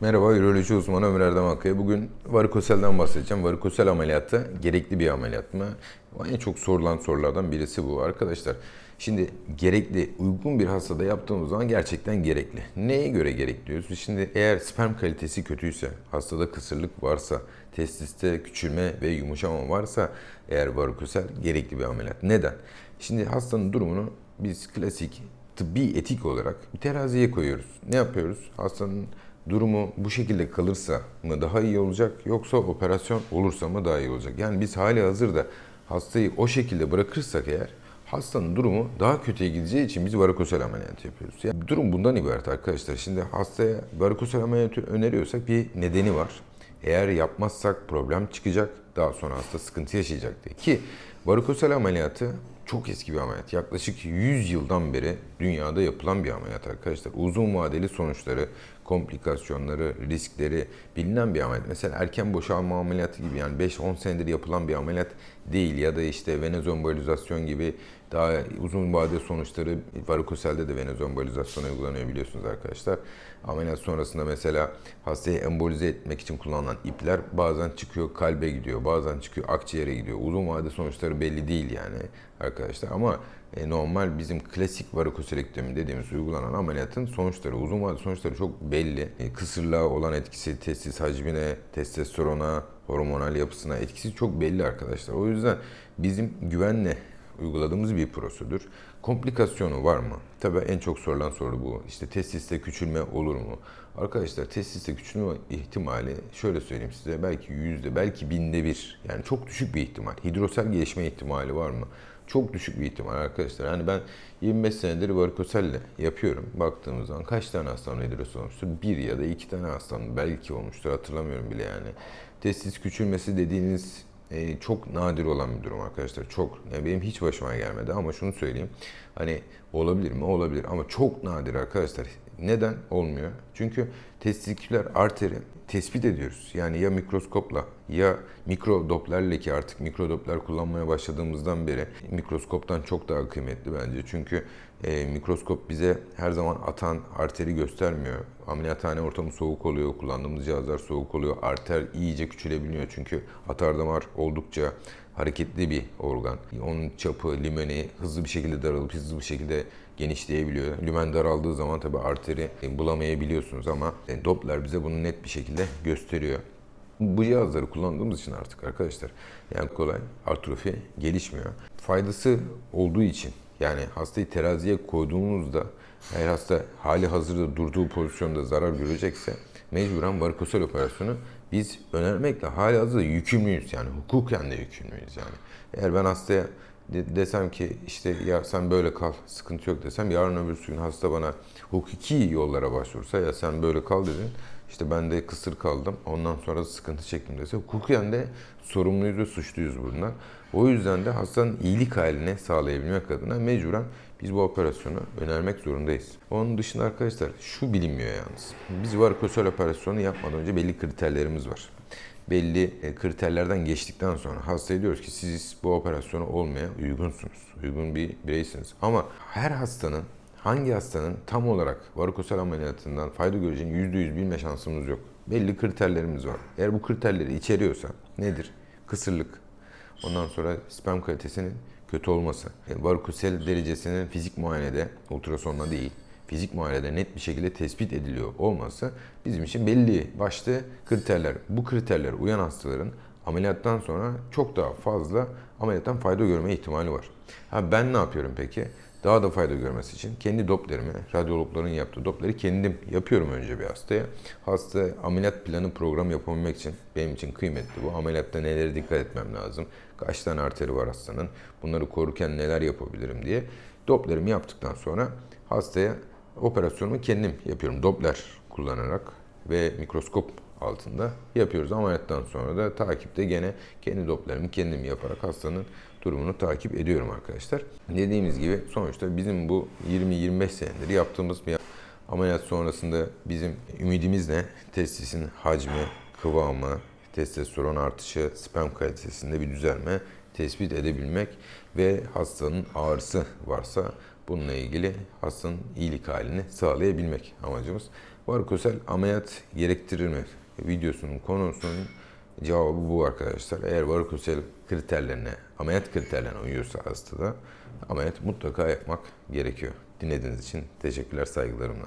Merhaba, üroloji uzmanı Ömer Erdem Akkaya. Bugün varikoselden bahsedeceğim. Varikosel ameliyatı gerekli bir ameliyat mı? En çok sorulan sorulardan birisi bu arkadaşlar. Şimdi gerekli, uygun bir hastada yaptığımız zaman gerçekten gerekli. Neye göre gerekli diyoruz? Şimdi eğer sperm kalitesi kötüyse, hastada kısırlık varsa, testiste küçülme ve yumuşama varsa eğer varikosel gerekli bir ameliyat. Neden? Şimdi hastanın durumunu biz klasik tıbbi etik olarak bir teraziye koyuyoruz. Ne yapıyoruz? Hastanın durumu bu şekilde kalırsa mı daha iyi olacak yoksa operasyon olursa mı daha iyi olacak? Yani biz hali hazırda hastayı o şekilde bırakırsak eğer hastanın durumu daha kötüye gideceği için biz varikosel ameliyat yapıyoruz. Yani durum bundan ibaret arkadaşlar. Şimdi hastaya varikosel ameliyatı öneriyorsak bir nedeni var. Eğer yapmazsak problem çıkacak. Daha sonra hasta sıkıntı yaşayacak diye. Ki varikosel ameliyatı çok eski bir ameliyat. Yaklaşık 100 yıldan beri dünyada yapılan bir ameliyat arkadaşlar. Uzun vadeli sonuçları, komplikasyonları, riskleri bilinen bir ameliyat. Mesela erken boşalma ameliyatı gibi yani 5-10 senedir yapılan bir ameliyat değil ya da işte venozembolizasyon gibi daha uzun vadeli sonuçları varikoselde de venozembolizasyon uygulanıyor biliyorsunuz arkadaşlar. Ameliyat sonrasında mesela hastayı embolize etmek için kullanılan ipler bazen çıkıyor kalbe gidiyor, bazen çıkıyor akciğere gidiyor. Uzun vadeli sonuçları belli değil yani arkadaşlar ama normal bizim klasik varikoselektomi dediğimiz uygulanan ameliyatın sonuçları, uzun vadeli sonuçları çok belli. Kısırlığa olan etkisi, testis hacmine, testosterona, hormonal yapısına etkisi çok belli arkadaşlar. O yüzden bizim güvenle uyguladığımız bir prosedür. Komplikasyonu var mı? Tabii en çok sorulan soru bu. İşte testiste küçülme olur mu? Arkadaşlar testiste küçülme ihtimali şöyle söyleyeyim size belki yüzde belki binde bir yani çok düşük bir ihtimal. Hidrosel gelişme ihtimali var mı? Çok düşük bir ihtimal arkadaşlar. Yani ben 25 senedir varikoselle yapıyorum. Baktığımız zaman kaç tane hastanın hidrosel olmuştur? Bir ya da iki tane hastanın belki olmuştur hatırlamıyorum bile yani. Testis küçülmesi dediğiniz çok nadir olan bir durum arkadaşlar. Çok. Yani benim hiç başıma gelmedi ama şunu söyleyeyim. Hani olabilir mi? Olabilir ama çok nadir arkadaşlar. Neden olmuyor? Çünkü testiküler arteri tespit ediyoruz. Yani ya mikroskopla ya mikrodoplerle ki artık mikrodopler kullanmaya başladığımızdan beri mikroskoptan çok daha kıymetli bence. Çünkü mikroskop bize her zaman atan arteri göstermiyor. Ameliyathane ortamı soğuk oluyor, kullandığımız cihazlar soğuk oluyor. Arter iyice küçülebiliyor çünkü atardamar oldukça hareketli bir organ. Onun çapı, lümeni hızlı bir şekilde daralıp hızlı bir şekilde genişleyebiliyor. Lümen daraldığı zaman tabii arteri bulamayabiliyorsunuz ama Doppler bize bunu net bir şekilde gösteriyor. Bu cihazları kullandığımız için artık arkadaşlar yani kolay artrofi gelişmiyor. Faydası olduğu için yani hastayı teraziye koyduğumuzda eğer hasta hali hazırda durduğu pozisyonda zarar görecekse mecburen varikosel operasyonu biz önermekle hali hazırda yükümlüyüz yani hukuken de yükümlüyüz yani. Eğer ben hastaya desem ki işte ya sen böyle kal sıkıntı yok desem yarın öbür gün hasta bana hukuki yollara başvursa ya sen böyle kal dedin işte ben de kısır kaldım ondan sonra sıkıntı çektim dese hukuken de sorumluyuz ve suçluyuz bundan. O yüzden de hastanın iyilik halini sağlayabilmek adına mecburen biz bu operasyonu önermek zorundayız. Onun dışında arkadaşlar şu bilinmiyor yalnız. Biz varikosel operasyonu yapmadan önce belli kriterlerimiz var. Belli kriterlerden geçtikten sonra hastaya diyoruz ki siz bu operasyonu olmaya uygunsunuz. Uygun bir bireysiniz. Ama her hastanın hangi hastanın tam olarak varikosel ameliyatından fayda göreceğini %100 bilme şansımız yok. Belli kriterlerimiz var. Eğer bu kriterleri içeriyorsa nedir? Kısırlık, ondan sonra sperm kalitesinin kötü olması, varikosel derecesinin fizik muayenede, ultrasonla değil, fizik muayenede net bir şekilde tespit ediliyor olması bizim için belli başlı kriterler. Bu kriterlere uyan hastaların ameliyattan sonra çok daha fazla ameliyattan fayda görme ihtimali var. Ben ne yapıyorum peki? Daha da fayda görmesi için kendi Doppler'imi, radyologların yaptığı Doppler'i kendim yapıyorum önce bir hastaya. Hasta ameliyat planı program yapabilmek için benim için kıymetli bu. Ameliyatta nelere dikkat etmem lazım? Kaç tane arteri var hastanın? Bunları korurken neler yapabilirim diye. Doppler'imi yaptıktan sonra hastaya operasyonumu kendim yapıyorum. Doppler kullanarak ve mikroskop altında yapıyoruz. Ameliyattan sonra da takipte gene kendi Doppler'imi kendim yaparak hastanın durumunu takip ediyorum arkadaşlar. Dediğimiz gibi sonuçta bizim bu 20-25 senedir yaptığımız bir ameliyat sonrasında bizim ümidimiz ne? Testisin hacmi, kıvamı, testosteron artışı, sperm kalitesinde bir düzelme tespit edebilmek ve hastanın ağrısı varsa bununla ilgili hastanın iyilik halini sağlayabilmek amacımız. Varikosel ameliyat gerektirir mi? Videosunun konusunun cevabı bu arkadaşlar. Eğer varikosel kriterlerine, ameliyat kriterlerine uyuyorsa hastada ameliyat mutlaka yapmak gerekiyor. Dinlediğiniz için teşekkürler, saygılarımla.